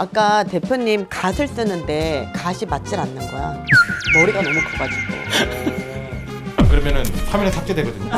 아까 대표님 갓을 쓰는데 갓이 맞질 않는 거야. 머리가 너무 커가지고. 그러면은 화면에 삭제되거든요.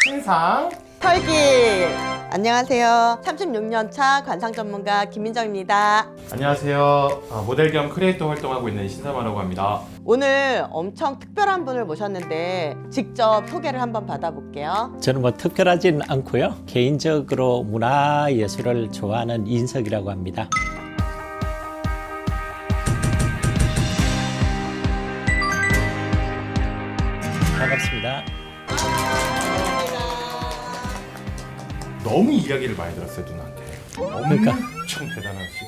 신상 털길! 안녕하세요. 36년 차 관상 전문가 김민정입니다. 안녕하세요. 모델 겸 크리에이터 활동하고 있는 신사만이라고 합니다. 오늘 엄청 특별한 분을 모셨는데 직접 소개를 한번 받아볼게요. 저는 뭐 특별하진 않고요. 개인적으로 문화예술을 좋아하는 이인석이라고 합니다. 반갑습니다. 너무 이야기를 많이 들었어요, 누나한테. 그러니까. 엄청 대단하시고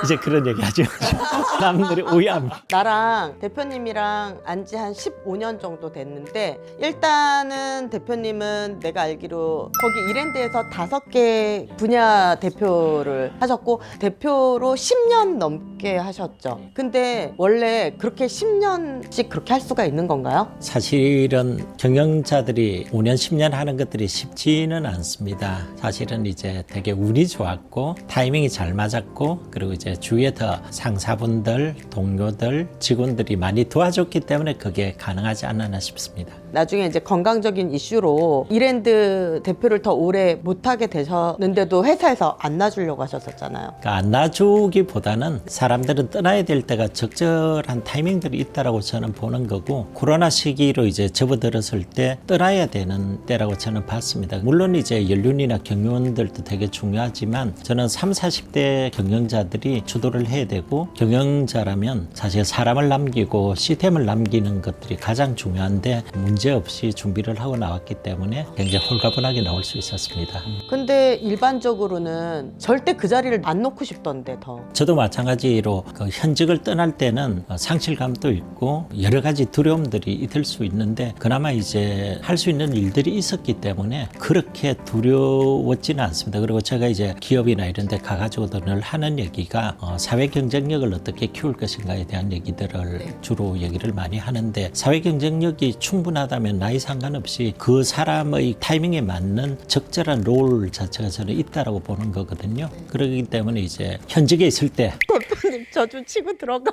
이제 그런 얘기 하지 마시고 남들이 오해합니다. 나랑 대표님이랑 안지 한 15년 정도 됐는데 일단은 대표님은 내가 알기로 거기 이랜드에서 5개 분야 대표를 하셨고 대표로 10년 넘게 하셨죠. 근데 원래 그렇게 10년씩 그렇게 할 수가 있는 건가요? 사실은 경영자들이 5년, 10년 하는 것들이 쉽지는 않습니다. 사실은 이제 되게 운이 좋았고 타이밍이 잘 맞았고 그리고 이제 주위에 더 상사분들, 동료들, 직원들이 많이 도와줬기 때문에 그게 가능하지 않았나 싶습니다. 나중에 이제 건강적인 이슈로 이랜드 대표를 더 오래 못하게 되셨는데도 회사에서 안 놔주려고 하셨었잖아요. 그러니까 안 놔주기보다는 사람들은 떠나야 될 때가 적절한 타이밍들이 있다라고 저는 보는 거고 코로나 시기로 이제 접어들었을 때 떠나야 되는 때라고 저는 봤습니다. 물론 이제 연륜이나 경륜들도 되게 중요하지만 저는 30, 40대 경영자들이 주도를 해야 되고 경영자라면 사실 사람을 남기고 시스템을 남기는 것들이 가장 중요한데 문제없이 준비를 하고 나왔기 때문에 굉장히 홀가분하게 나올 수 있었습니다. 근데 일반적으로는 절대 그 자리를 안 놓고 싶던데 더. 저도 마찬가지로 그 현직을 떠날 때는 상실감도 있고 여러 가지 두려움들이 있을 수 있는데 그나마 이제 할 수 있는 일들이 있었기 때문에 그렇게 두려웠지는 않습니다. 그리고 제가 이제 기업이나 이런 데 가가지고도 늘 하는 얘기가 사회 경쟁력을 어떻게 키울 것인가에 대한 얘기들을 주로 얘기를 많이 하는데 사회 경쟁력이 충분하다면 나이 상관없이 그 사람의 타이밍에 맞는 적절한 롤 자체가 저는 있다라고 보는 거거든요. 그렇기 때문에 이제 현직에 있을 때 대표님 저 좀 치고 들어가요.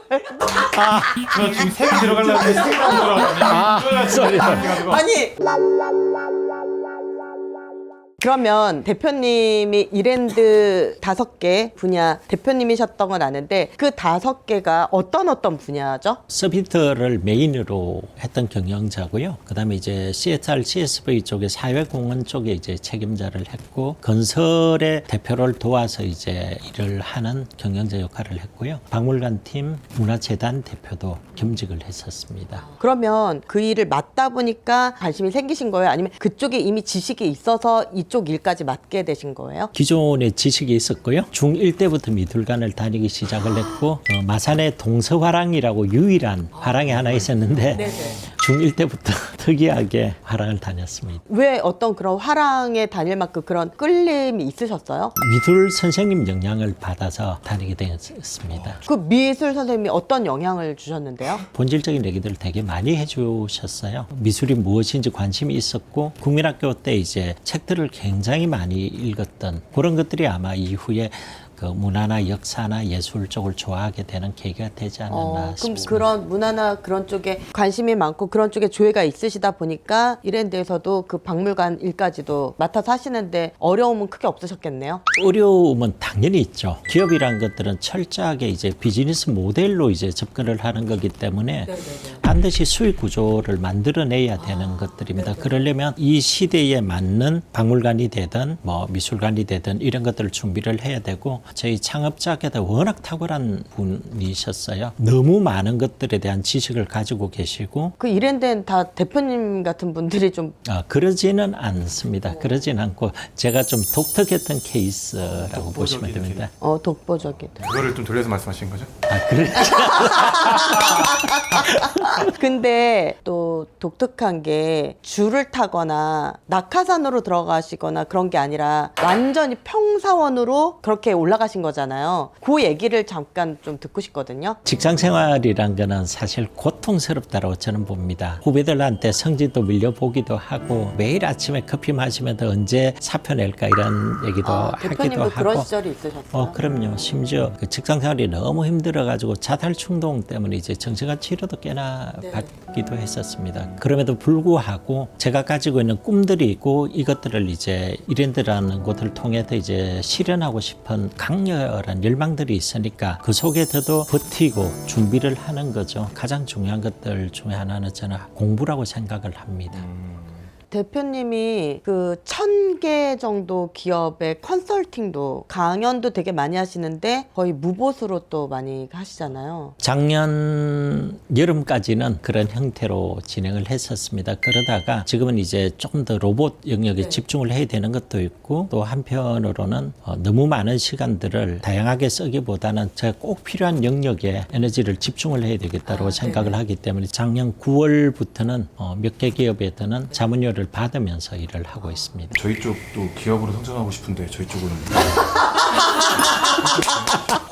저 지금 색이 들어가려고 했는데 색이 안 들어가네. 쏘리. 아니. 그러면 대표님이 이랜드 5개 분야 대표님이셨던 건 아는데 그 5개가 어떤 분야죠? 서비스를 메인으로 했던 경영자고요. 그다음에 이제 CSR, CSV 쪽에 사회공헌 쪽에 이제 책임자를 했고 건설의 대표를 도와서 이제 일을 하는 경영자 역할을 했고요. 박물관 팀, 문화재단 대표도 겸직을 했었습니다. 그러면 그 일을 맡다 보니까 관심이 생기신 거예요? 아니면 그쪽에 이미 지식이 있어서 이쪽 일까지 맡게 되신 거예요? 기존에 지식이 있었고요. 중1 때부터 미술관을 다니기 시작을 했고 마산에 동서화랑이라고 유일한 화랑이 하나 있었는데 중1 때부터 특이하게 화랑을 다녔습니다. 왜 어떤 그런 화랑에 다닐 만큼 그런 끌림이 있으셨어요? 미술 선생님 영향을 받아서 다니게 되었습니다. 그 미술 선생님이 어떤 영향을 주셨는데요? 본질적인 얘기들을 되게 많이 해주셨어요. 미술이 무엇인지 관심이 있었고 국민학교 때 이제 책들을 굉장히 많이 읽었던 그런 것들이 아마 이후에 그 문화나 역사나 예술 쪽을 좋아하게 되는 계기가 되지 않았나 그럼 싶습니다. 그런 문화나 그런 쪽에 관심이 많고 그런 쪽에 조예가 있으시다 보니까 이랜드에서도 그 박물관 일까지도 맡아서 하시는데 어려움은 크게 없으셨겠네요? 어려움은 당연히 있죠. 기업이란 것들은 철저하게 이제 비즈니스 모델로 이제 접근을 하는 거기 때문에 반드시 수익 구조를 만들어내야 되는 것들입니다. 그러려면 이 시대에 맞는 박물관이 되든 뭐 미술관이 되든 이런 것들을 준비를 해야 되고 저희 창업자께서 워낙 탁월한 분이셨어요. 너무 많은 것들에 대한 지식을 가지고 계시고 그 이랜드엔 다 대표님 같은 분들이 좀 그러지는 않습니다. 그러진 않고 제가 좀 독특했던 케이스라고 보시면 됩니다. 독보적이다. 그거를 좀 돌려서 말씀하신 거죠? 그렇죠. 근데 또 독특한 게 줄을 타거나 낙하산으로 들어가시거나 그런 게 아니라 완전히 평사원으로 그렇게 올라가신 거잖아요. 그 얘기를 잠깐 좀 듣고 싶거든요. 직장 생활이란 거는 사실 고통스럽다고 저는 봅니다. 후배들한테 성진도 밀려보기도 하고 매일 아침에 커피 마시면서 언제 사표 낼까 이런 얘기도 하기도 대표님도 하고. 그런 시절이 있으셨어요? 그럼요. 심지어 그 직장 생활이 너무 힘들어가지고 자살 충동 때문에 이제 정신과 치료도 꽤나 받기도 했었습니다. 그럼에도 불구하고 제가 가지고 있는 꿈들이 있고 이것들을 이제 이랜드라는 곳을 통해서 이제 실현하고 싶은 강렬한 열망들이 있으니까 그 속에서도 버티고 준비를 하는 거죠. 가장 중요한 것들 중에 하나는 저는 공부라고 생각을 합니다. 대표님이 그 1000개 정도 기업의 컨설팅도 강연도 되게 많이 하시는데 거의 무보수로 또 많이 하시잖아요. 작년 여름까지는 그런 형태로 진행을 했었습니다. 그러다가 지금은 이제 조금 더 로봇 영역에 집중을 해야 되는 것도 있고 또 한편으로는 너무 많은 시간들을 다양하게 쓰기보다는 제가 꼭 필요한 영역에 에너지를 집중을 해야 되겠다고 생각을 하기 때문에 작년 9월부터는 몇 개 기업에서는 자문료를 받으면서 일을 하고 있습니다. 저희 쪽도 기업으로 성장하고 싶은데 저희 쪽은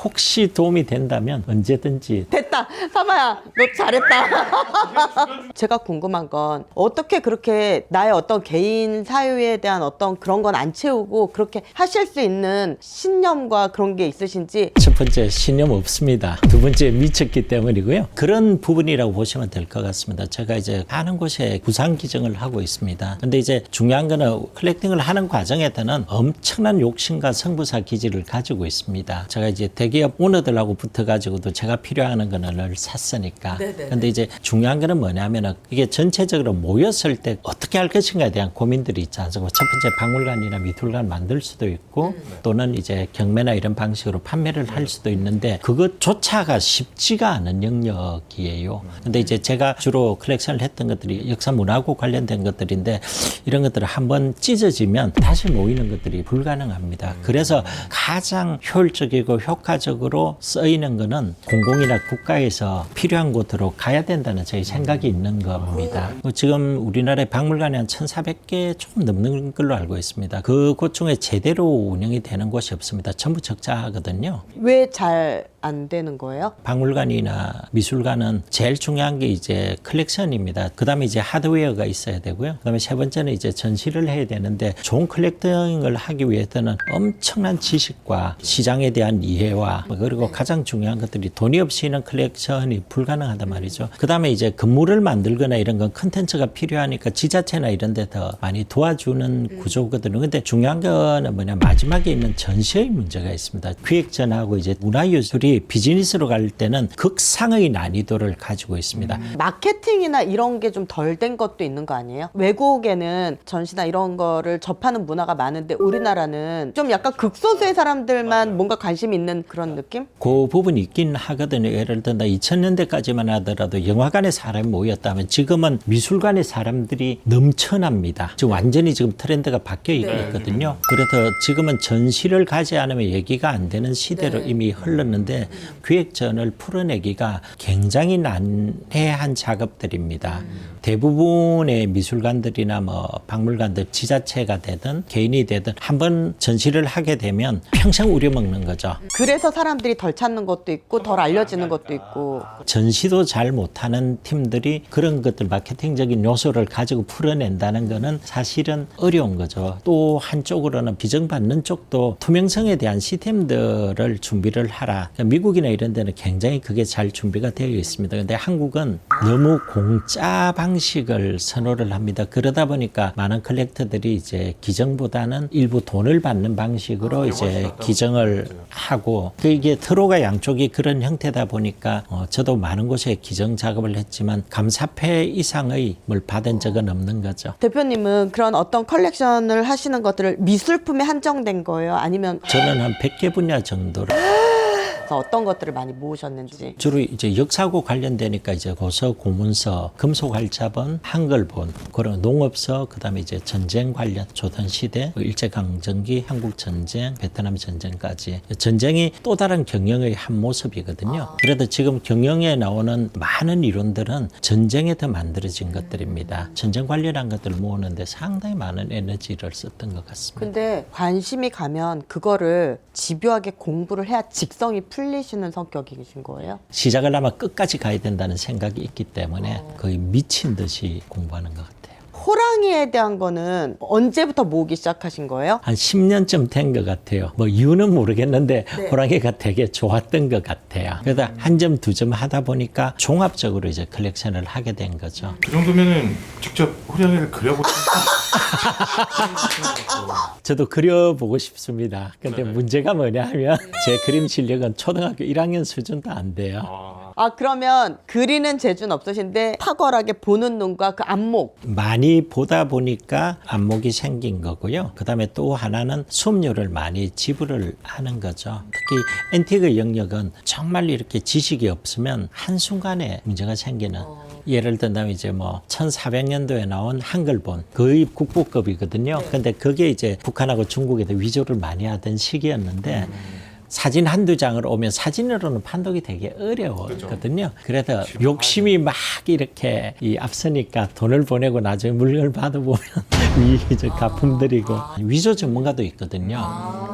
혹시 도움이 된다면 언제든지. 됐다. 사마야, 너 잘했다. 제가 궁금한 건 어떻게 그렇게 나의 어떤 개인 사유에 대한 어떤 그런 건 안 채우고 그렇게 하실 수 있는 신념과 그런 게 있으신지. 첫 번째, 신념 없습니다. 두 번째, 미쳤기 때문이고요. 그런 부분이라고 보시면 될 것 같습니다. 제가 이제 하는 곳에 구상 기증을 하고 있습니다. 근데 이제 중요한 거는 컬렉팅을 하는 과정에서는 엄청난 욕심과 성부사 기질을 가지고 있습니다. 제가 이제 대기업 오너들하고 붙어가지고도 제가 필요한 거는 샀으니까. 근데 이제 중요한 거는 뭐냐면은 이게 전체적으로 모였을 때 어떻게 할 것인가에 대한 고민들이 있지 않습니까? 첫 번째, 박물관이나 미술관 만들 수도 있고 또는 이제 경매나 이런 방식으로 판매를 할 수도 있는데 그것조차가 쉽지가 않은 영역이에요. 근데 이제 제가 주로 컬렉션을 했던 것들이 역사 문화고 관련된 것들인데 이런 것들을 한번 찢어지면 다시 모이는 것들이 불가능합니다. 그래서 가장 효율적이고 효과적으로 쓰이는 거는 공공이나 국가에서 필요한 곳으로 가야 된다는 저희 생각이 있는 겁니다. 지금 우리나라의 박물관이 한 1,400개 조금 넘는 걸로 알고 있습니다. 그곳 중에 제대로 운영이 되는 곳이 없습니다. 전부 적자거든요. 왜 잘 안 되는 거예요? 박물관이나 미술관은 제일 중요한 게 이제 컬렉션입니다. 그 다음에 이제 하드웨어가 있어야 되고요. 그 다음에 세 번째는 이제 전시를 해야 되는데 좋은 컬렉팅을 하기 위해서는 엄청난 지식과 시장에 대한 이해와 그리고 가장 중요한 것들이 돈이 없이는 컬렉션이 불가능하단 말이죠. 그 다음에 이제 건물을 만들거나 이런 건 컨텐츠가 필요하니까 지자체나 이런 데 더 많이 도와주는 구조거든요. 근데 중요한 거는 뭐냐, 마지막에 있는 전시의 문제가 있습니다. 기획전하고 이제 문화예술이 비즈니스로 갈 때는 극상의 난이도를 가지고 있습니다. 마케팅이나 이런 게 좀 덜 된 것도 있는 거 아니에요? 외국에는 전시나 이런 거를 접하는 문화가 많은데 우리나라는 좀 약간 극소수의 사람들만 뭔가 관심이 있는 그런 느낌? 그 부분이 있긴 하거든요. 예를 들어 2000년대까지만 하더라도 영화관에 사람이 모였다면 지금은 미술관에 사람들이 넘쳐납니다. 지금 완전히 지금 트렌드가 바뀌어 있거든요. 그래서 지금은 전시를 가지 않으면 얘기가 안 되는 시대로 이미 흘렀는데 기획전을 풀어내기가 굉장히 난해한 작업들입니다. 대부분의 미술관들이나 뭐 박물관들, 지자체가 되든 개인이 되든 한번 전시를 하게 되면 평생 우려먹는 거죠. 그래서 사람들이 덜 찾는 것도 있고 덜 알려지는 것도 있고. 전시도 잘 못하는 팀들이 그런 것들 마케팅적인 요소를 가지고 풀어낸다는 거는 사실은 어려운 거죠. 또 한쪽으로는 비정받는 쪽도 투명성에 대한 시스템들을 준비를 하라. 미국이나 이런 데는 굉장히 그게 잘 준비가 되어 있습니다. 근데 한국은 너무 공짜 방식을 선호를 합니다. 그러다 보니까 많은 컬렉터들이 이제 기증보다는 일부 돈을 받는 방식으로 이제 기증을 하고 이게 서로가 양쪽이 그런 형태다 보니까 저도 많은 곳에 기증 작업을 했지만 감사패 이상의 뭘 받은 적은 없는 거죠. 대표님은 그런 어떤 컬렉션을 하시는 것들을 미술품에 한정된 거예요? 아니면 저는 한 100개 분야 정도로 있어서 어떤 것들을 많이 모으셨는지. 주로 이제 역사하고 관련되니까 이제 고서, 고문서, 금속활자본, 한글본, 그런 농업서, 그다음에 이제 전쟁 관련 조선 시대, 일제강점기, 한국 전쟁, 베트남 전쟁까지 전쟁이 또 다른 경영의 한 모습이거든요. 그래도 지금 경영에 나오는 많은 이론들은 전쟁에서 만들어진 것들입니다. 전쟁 관련한 것들을 모으는데 상당히 많은 에너지를 썼던 것 같습니다. 근데 관심이 가면 그거를 집요하게 공부를 해야 직성이 풀리시는 성격이신 거예요? 시작을 하면 끝까지 가야 된다는 생각이 있기 때문에 거의 미친 듯이 공부하는 것 같아요. 호랑이에 대한 거는 언제부터 모으기 시작하신 거예요? 한 10년쯤 된 것 같아요. 뭐 이유는 모르겠는데 네. 호랑이가 되게 좋았던 것 같아요. 그러다 한 점, 두 점 하다 보니까 종합적으로 이제 컬렉션을 하게 된 거죠. 그 정도면은 직접 호랑이를 그려보고 저도 그려보고 싶습니다. 근데 네. 문제가 뭐냐 하면 제 그림 실력은 초등학교 1학년 수준도 안 돼요. 아, 그러면 그리는 재주는 없으신데 탁월하게 보는 눈과 그 안목. 많이 보다 보니까 안목이 생긴 거고요. 그다음에 또 하나는 수업료를 많이 지불을 하는 거죠. 특히 앤티크 영역은 정말 이렇게 지식이 없으면 한순간에 문제가 생기는 예를 든다면 이제 뭐 1400년도에 나온 한글본 거의 국보급이거든요. 근데 그게 이제 북한하고 중국에도 위조를 많이 하던 시기였는데 사진 한두 장을 오면 사진으로는 판독이 되게 어려웠거든요. 그래서 욕심이 막 이렇게 앞서니까 돈을 보내고 나중에 물건을 받아보면 이제 가품들이고 위조 전문가도 있거든요.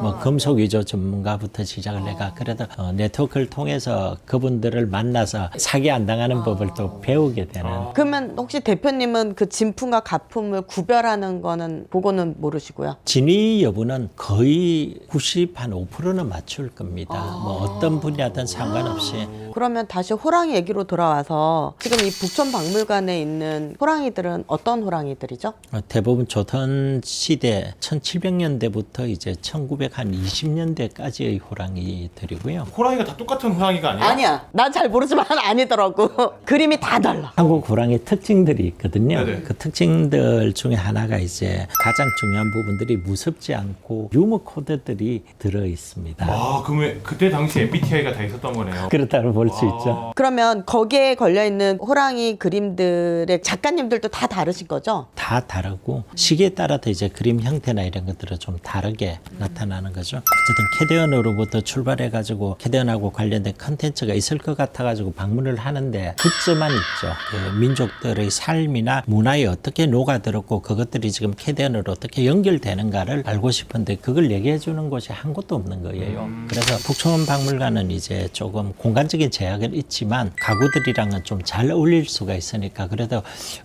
뭐 금속 위조 전문가부터 시작을 해가 그래도 네트워크를 통해서 그분들을 만나서 사기 안 당하는 법을 또 배우게 되는. 그러면 혹시 대표님은 그 진품과 가품을 구별하는 거는 그거는 모르시고요? 진위 여부는 거의 5%는 맞출 겁니다. 뭐 어떤 분야든 상관없이. 그러면 다시 호랑이 얘기로 돌아와서 지금 이 북촌박물관에 있는 호랑이들은 어떤 호랑이들이죠? 대부분 조선 시대 1700년대부터 이제 1920년대까지의 호랑이들이고요. 호랑이가 다 똑같은 호랑이가 아니에요? 아니야. 난 잘 모르지만 아니더라고. 그림이 다 달라. 한국 호랑이 특징들이 있거든요. 네네. 그 특징들 중에 하나가 이제 가장 중요한 부분들이 무섭지 않고 유머 코드들이 들어 있습니다. 아, 그러면 그때 당시 MBTI가 다 있었던 거네요. 그렇다고 볼 수 있죠. 그러면 거기에 걸려있는 호랑이 그림들의 작가님들도 다 다르신 거죠? 다 다르고 시기에 따라서 이제 그림 형태나 이런 것들은 좀 다르게 나타나는 거죠. 어쨌든 캐대언으로부터 출발해가지고 캐대언하고 관련된 컨텐츠가 있을 것 같아가지고 방문을 하는데 굿즈만 있죠. 그 민족들의 삶이나 문화에 어떻게 녹아들었고 그것들이 지금 캐대언으로 어떻게 연결되는가를 알고 싶은데 그걸 얘기해 주는 곳이 한 곳도 없는 거예요. 그래서 북촌박물관은 이제 조금 공간적인 제약은 있지만 가구들이랑은 좀 잘 어울릴 수가 있으니까 그래도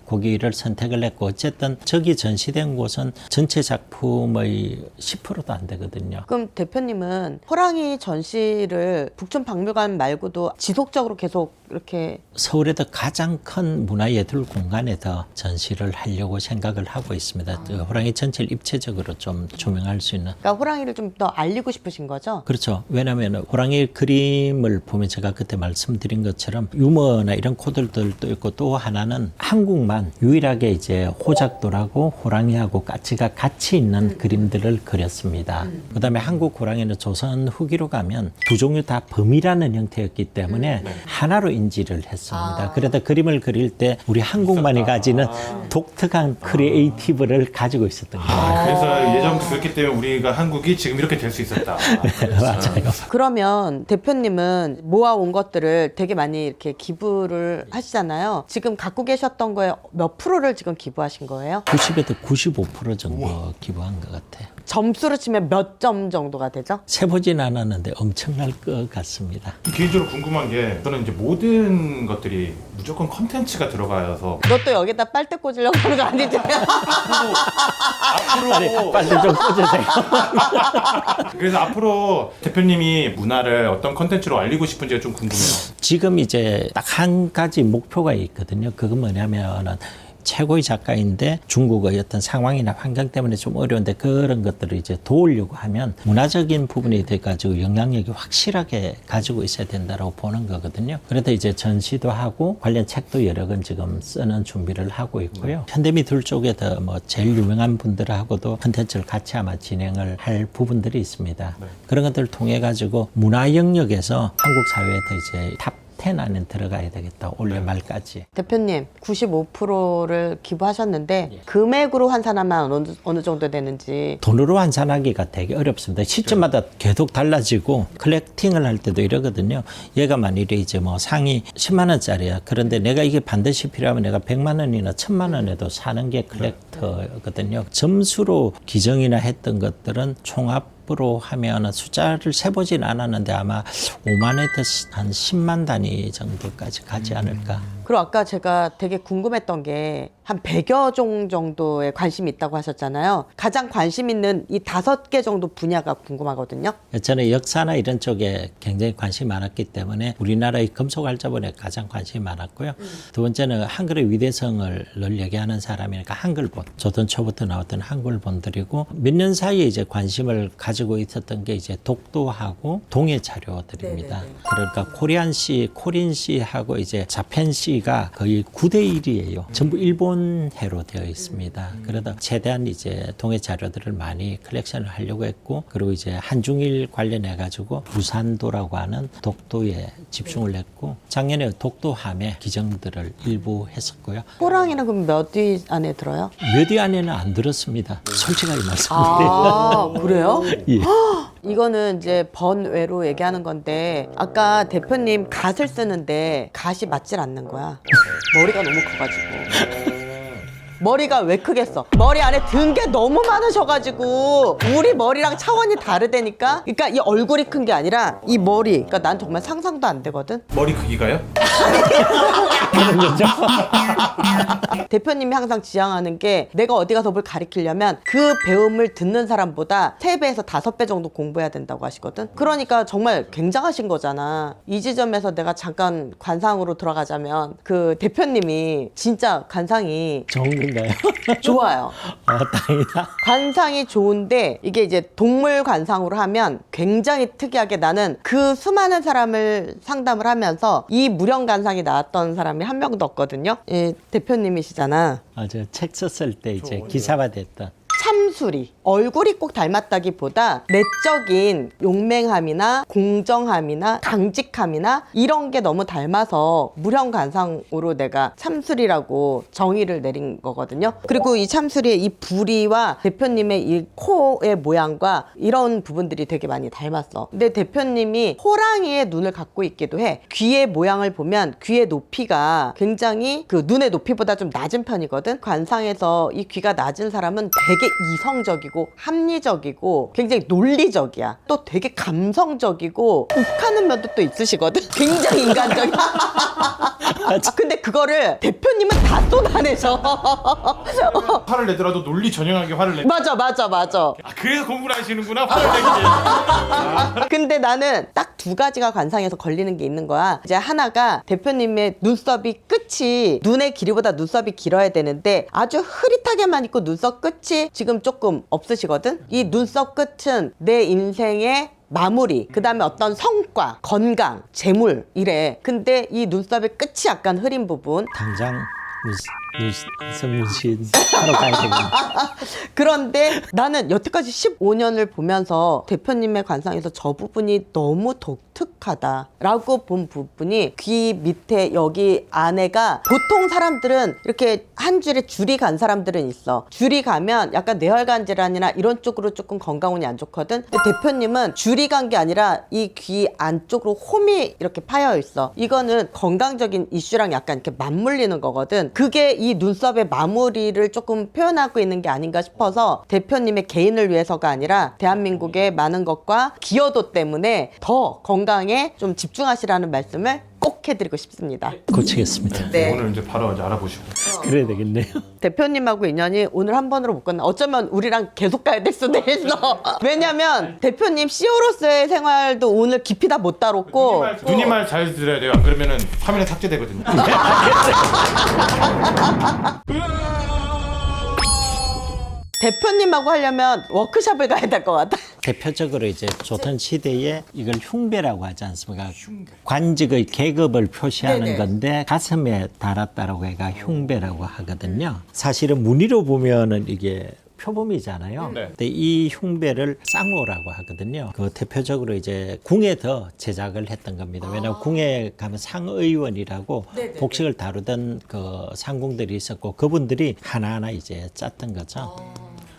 거기를 선택을 했고 어쨌든 저기 전시된 곳은 전체 작품의 10%도 안 되거든요. 그럼 대표님은 호랑이 전시를 북촌박물관 말고도 지속적으로 계속 이렇게 서울에도 가장 큰 문화예술 공간에서 전시를 하려고 생각을 하고 있습니다. 호랑이 전체를 입체적으로 좀 조명할 수 있는. 그러니까 호랑이를 좀 더 알리고 싶으신 거죠? 그렇죠. 왜냐하면 호랑이 그림을 보면 제가 그때 말씀드린 것처럼 유머나 이런 코드들도 있고 또 하나는 한국만 유일하게 이제 호작돌하고 호랑이하고 까치가 같이 있는 그림들을 그렸습니다. 그다음에 한국 호랑이는 조선 후기로 가면 두 종류 다 범이라는 형태였기 때문에 하나로 인지를 했습니다. 그래서 그림을 그릴 때 우리 한국만이 가지는 독특한 크리에이티브를 가지고 있었던 거예요. 아, 그래서 예전부터 그랬기 때문에 우리가 한국이 지금 이렇게 될 수 있었다. 맞아요. 그러면 대표님은 모아온 것들을 되게 많이 이렇게 기부를 하시잖아요. 지금 갖고 계셨던 거에 몇 프로를 지금 기부하신 거예요? 90에서 95% 정도 기부한 것 같아요. 점수로 치면 몇 점 정도가 되죠? 세보진 않았는데 엄청날 것 같습니다. 개인적으로 궁금한 게 저는 이제 모든 것들이 무조건 컨텐츠가 들어가서 너 또 여기다 빨대 꽂으려고 하는 거 아니지? 앞으로 빨리 좀 꽂으세요. 그래서 앞으로 대표님이 문화를 어떤 컨텐츠로 알리고 싶은지가 좀 궁금해요. 지금 이제 딱 한 가지 목표가 있거든요. 그건 뭐냐면은 최고의 작가인데 중국의 어떤 상황이나 환경 때문에 좀 어려운데 그런 것들을 이제 도우려고 하면 문화적인 부분이 돼가지고 영향력이 확실하게 가지고 있어야 된다고 보는 거거든요. 그래서 이제 전시도 하고 관련 책도 여러 권 지금 쓰는 준비를 하고 있고요. 현대미술 쪽에도 뭐 제일 유명한 분들하고도 콘텐츠를 같이 아마 진행을 할 부분들이 있습니다. 그런 것들을 통해 가지고 문화 영역에서 한국 사회에서 이제 탑 10 안에 들어가야 되겠다. 올해 말까지. 대표님 95%를 기부하셨는데 금액으로 환산하면 어느 정도 되는지. 돈으로 환산하기가 되게 어렵습니다. 시점마다 계속 달라지고 컬렉팅을 할 때도 이러거든요. 얘가 만일에 이제 뭐 상이 10만 원짜리야. 그런데 내가 이게 반드시 필요하면 내가 100만 원이나 1000만 원에도 사는 게 컬렉터거든요. 점수로 기정이나 했던 것들은 총합 으로 하면 숫자를 세보진 않았는데 아마 5만에서 한 10만 단위 정도까지 가지 않을까. 그리고 아까 제가 되게 궁금했던 게 한 100여 종 정도에 관심이 있다고 하셨잖아요. 가장 관심 있는 이 5개 정도 분야가 궁금하거든요. 저는 역사나 이런 쪽에 굉장히 관심이 많았기 때문에 우리나라의 금속활자본에 가장 관심이 많았고요. 두 번째는 한글의 위대성을 늘 얘기하는 사람이니까 한글본, 조선 초부터 나왔던 한글본들이고 몇 년 사이에 이제 관심을 가지고 있었던 게 이제 독도하고 동해 자료들입니다. 그러니까 코리안시, 코린시하고 이제 자펜시가 거의 9대 1이에요. 전부 일본해로 되어 있습니다. 그러다 최대한 이제 동해 자료들을 많이 컬렉션을 하려고 했고, 그리고 이제 한중일 관련해 가지고 부산도라고 하는 독도에 집중을 했고, 작년에 독도함의 기정들을 일부 했었고요. 호랑이는 그럼 몇 위 안에 들어요? 몇 위 안에는 안 들었습니다. 솔직하게 말씀드려요. 아, 그래요? 예. 이거는 이제 번외로 얘기하는 건데 아까 대표님 갓을 쓰는데 갓이 맞질 않는 거야. 머리가 너무 커가지고. 머리가 왜 크겠어? 머리 안에 든 게 너무 많으셔가지고 우리 머리랑 차원이 다르다니까. 그러니까 이 얼굴이 큰 게 아니라 이 머리. 그러니까 난 정말 상상도 안 되거든. 머리 크기가요? 대표님이 항상 지향하는 게 내가 어디 가서 뭘 가르치려면 그 배움을 듣는 사람보다 3배에서 5배 정도 공부해야 된다고 하시거든. 그러니까 정말 굉장하신 거잖아. 이 지점에서 내가 잠깐 관상으로 들어가자면 그 대표님이 진짜 관상이 좋은 건가요? 좋아요. 다행이다. 관상이 좋은데 이게 이제 동물 관상으로 하면 굉장히 특이하게 나는 그 수많은 사람을 상담을 하면서 이 무령 관상이 나왔던 사람이 한 명도 없거든요. 예, 대표님이시잖아. 저 책 썼을 때 이제 기사화 됐던. 참수리. 얼굴이 꼭 닮았다기보다 내적인 용맹함이나 공정함이나 강직함이나 이런 게 너무 닮아서 무령관상으로 내가 참수리라고 정의를 내린 거거든요. 그리고 이 참수리의 이 부리와 대표님의 이 코의 모양과 이런 부분들이 되게 많이 닮았어. 근데 대표님이 호랑이의 눈을 갖고 있기도 해. 귀의 모양을 보면 귀의 높이가 굉장히 그 눈의 높이보다 좀 낮은 편이거든. 관상에서 이 귀가 낮은 사람은 되게 이성적이고 합리적이고 굉장히 논리적이야. 또 되게 감성적이고 욱하는 면도 또 있으시거든. 굉장히 인간적이야. 근데 그거를 대표님은 다 쏟아내셔. 화를 내더라도 논리 전형하게 화를 내. 맞아. 아, 그래서 공부를 하시는구나, 화를 내기. 근데 나는 딱 2가지가 관상에서 걸리는 게 있는 거야. 이제 하나가 대표님의 눈썹이 끝이 눈의 길이보다 눈썹이 길어야 되는데 아주 흐릿하게만 있고 눈썹 끝이 지금 조금 없으시거든. 이 눈썹 끝은 내 인생의 마무리, 그 다음에 어떤 성과, 건강, 재물 이래. 근데 이 눈썹의 끝이 약간 흐린 부분. 당장 눈썹 문신 하러 가야 되겠네. 그런데 나는 여태까지 15년을 보면서 대표님의 관상에서 저 부분이 너무 독특하다라고 본 부분이 귀 밑에 여기 안에가 보통 사람들은 이렇게 한 줄에 줄이 간 사람들은 있어. 줄이 가면 약간 뇌혈관 질환이나 이런 쪽으로 조금 건강운이 안 좋거든. 근데 대표님은 줄이 간 게 아니라 이 귀 안쪽으로 홈이 이렇게 파여 있어. 이거는 건강적인 이슈랑 약간 이렇게 맞물리는 거거든. 그게 이 눈썹의 마무리를 조금 표현하고 있는 게 아닌가 싶어서 대표님의 개인을 위해서가 아니라 대한민국의 많은 것과 기여도 때문에 더 건강에 좀 집중하시라는 말씀을 꼭 꼭 해드리고 싶습니다. 고치겠습니다. 네. 오늘 이제 바로 이제 알아보시고. 그래야 되겠네요. 대표님하고 인연이 오늘 한 번으로 못 끝나. 어쩌면 우리랑 계속 가야 될 수도 있어. 왜냐면 대표님 CEO로서의 생활도 오늘 깊이 다 못 다뤘고 누님 말 잘 들어야 돼요. 안 그러면은 화면에 삭제되거든요. 대표님하고 하려면 워크숍을 가야 될 것 같아. 대표적으로 이제 조선 시대에 이걸 흉배라고 하지 않습니까? 관직의 계급을 표시하는 네네. 건데 가슴에 달았다라고 해가 흉배라고 하거든요. 사실은 무늬로 보면은 이게 표범이잖아요. 네. 근데 이 흉배를 쌍호라고 하거든요. 그 대표적으로 이제 궁에서 제작을 했던 겁니다. 왜냐하면 궁에 가면 상의원이라고 복식을 다루던 그 상궁들이 있었고 그분들이 하나하나 이제 짰던 거죠.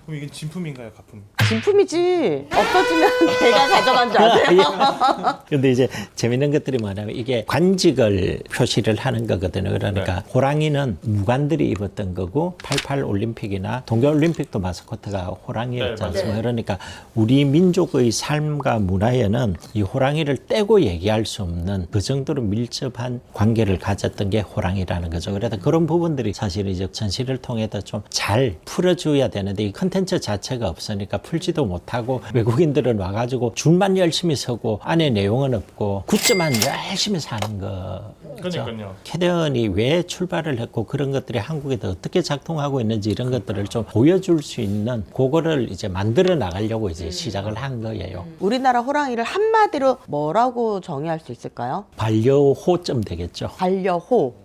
그럼 이게 진품인가요, 가품? 진품이지. 없어지면 내가 가져간 줄 아세요? 근데 이제 재밌는 것들이 뭐냐면 이게 관직을 표시를 하는 거거든요. 그러니까 호랑이는 무관들이 입었던 거고 88 올림픽이나 동계올림픽도 마스코트가 호랑이였지 네, 않습니까? 맞아요. 그러니까 우리 민족의 삶과 문화에는 이 호랑이를 떼고 얘기할 수 없는 그 정도로 밀접한 관계를 가졌던 게 호랑이라는 거죠. 그래서 그런 부분들이 사실 이제 전시를 통해서 좀 잘 풀어줘야 되는데 이 컨텐츠 자체가 없으니까 풀지도 못하고 외국인들은 와가지고 줄만 열심히 서고 안에 내용은 없고 굿즈만 열심히 사는 거. 그러니까요. 캐대언이 왜 출발을 했고 그런 것들이 한국에도 어떻게 작동하고 있는지 이런 것들을 좀 보여줄 수 있는 그거를 이제 만들어 나가려고 이제 시작을 한 거예요. 우리나라 호랑이를 한마디로 뭐라고 정의할 수 있을까요? 반려호점 되겠죠. 반려호.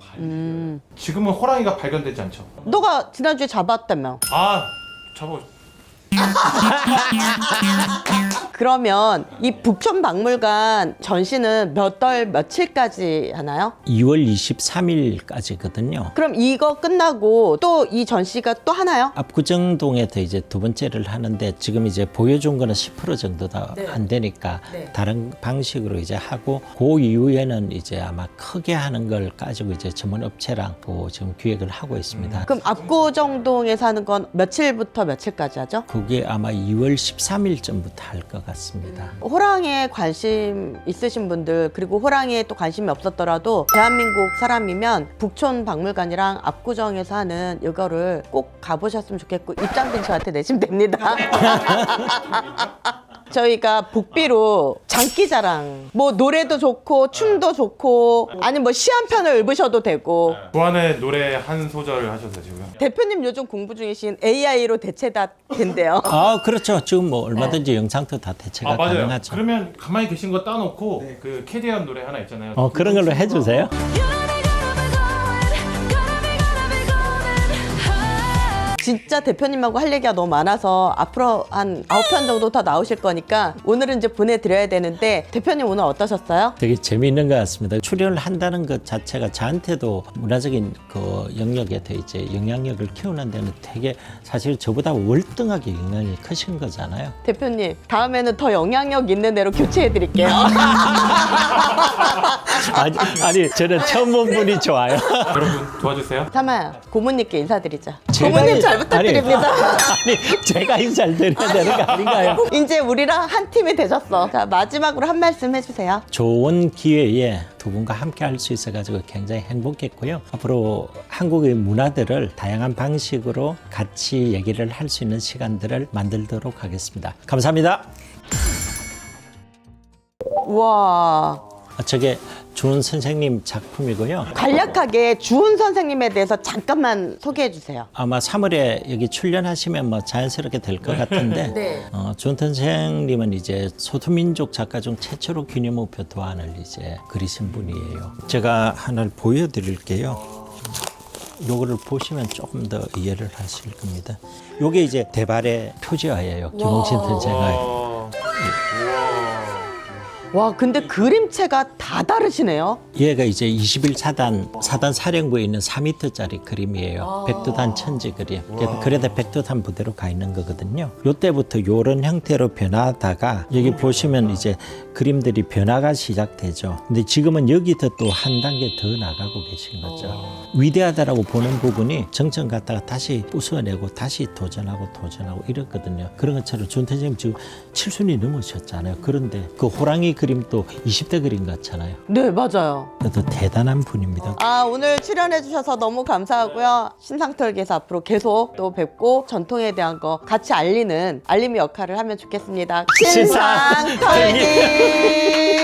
지금은 호랑이가 발견되지 않죠? 너가 지난주에 잡았다며. 아, 저거 그러면 이 북촌박물관 전시는 몇 월 며칠까지 하나요? 2월 23일까지거든요. 그럼 이거 끝나고 또 이 전시가 또 하나요? 압구정동에서 이제 두 번째를 하는데 지금 이제 보여준 거는 10% 정도 다 안 되니까 다른 방식으로 이제 하고 그 이후에는 이제 아마 크게 하는 걸 가지고 이제 전문 업체랑 또 지금 기획을 하고 있습니다. 그럼 압구정동에서 하는 건 며칠부터 며칠까지 하죠? 그게 아마 2월 13일쯤부터 할 것 같습니다. 호랑이에 관심 있으신 분들 그리고 호랑이에 또 관심이 없었더라도 대한민국 사람이면 북촌박물관이랑 압구정에서 하는 이거를 꼭 가보셨으면 좋겠고 입장빈 저한테 내시면 됩니다. 저희가 복비로 장기자랑 뭐 노래도 좋고 춤도 좋고 아니 뭐 시 한 편을 읊으셔도 되고 부안의 노래 한 소절 하셔도 되고요. 대표님 요즘 공부 중이신 AI로 대체 다 된대요. 아 그렇죠. 지금 뭐 얼마든지 영상도 다 대체가 아, 맞아요. 가능하죠. 그러면 가만히 계신 거 따놓고 그 캐디언 노래 하나 있잖아요. 그런 걸로 해주세요. 진짜 대표님하고 할 얘기가 너무 많아서 앞으로 한 9편 정도 더 나오실 거니까 오늘은 이제 보내드려야 되는데 대표님 오늘 어떠셨어요? 되게 재미있는 것 같습니다. 출연을 한다는 것 자체가 저한테도 문화적인 그 영역에 이제 영향력을 키우는 데는 되게 사실 저보다 월등하게 영향이 크신 거잖아요. 대표님 다음에는 더 영향력 있는 대로 교체해드릴게요. 아니 저는 처음 본 분이 좋아요. 여러분 도와주세요. 참아요. 고모님께 인사드리자. 제가 고모님 이- 잘 부탁드립니다. 아니 제가 인사를 드려야 되는 거 아닌가요? 이제 우리랑 한 팀이 되셨어. 자 마지막으로 한 말씀 해주세요. 좋은 기회에 두 분과 함께 할 수 있어가지고 굉장히 행복했고요. 앞으로 한국의 문화들을 다양한 방식으로 같이 얘기를 할 수 있는 시간들을 만들도록 하겠습니다. 감사합니다. 우와. 저게 주은 선생님 작품이고요. 간략하게 주은 선생님에 대해서 잠깐만 소개해 주세요. 아마 3월에 여기 출연하시면 뭐 자연스럽게 될 것 같은데 네. 주은 선생님은 이제 소수민족 작가 중 최초로 기념우표 도안을 이제 그리신 분이에요. 제가 하나를 보여드릴게요. 요거를 보시면 조금 더 이해를 하실 겁니다. 요게 이제 대발의 표지화예요. 김홍신 선생의. 와 근데 그림체가 다 다르시네요. 얘가 이제 21사단 사단 사령부에 있는 4m짜리 그림이에요. 백두산 천지 그림. 그래도 백두산 부대로 가 있는 거거든요. 요때부터 요런 형태로 변하다가 여기 보시면 이제 그림들이 변화가 시작되죠. 근데 지금은 여기서 또 한 단계 더 나가고 계신 거죠. 위대하다라고 보는 부분이 정점 갔다가 다시 부숴내고 다시 도전하고 이랬거든요. 그런 것처럼 준 선생님 지금 7순이 넘으셨잖아요. 그런데 그 호랑이 그림도 20대 그림 같잖아요. 네, 맞아요. 그래도 대단한 분입니다. 아, 오늘 출연해 주셔서 너무 감사하고요. 신상털기에서 앞으로 계속 또 뵙고 전통에 대한 거 같이 알리는 알림의 역할을 하면 좋겠습니다. 신상털기. 신상털기.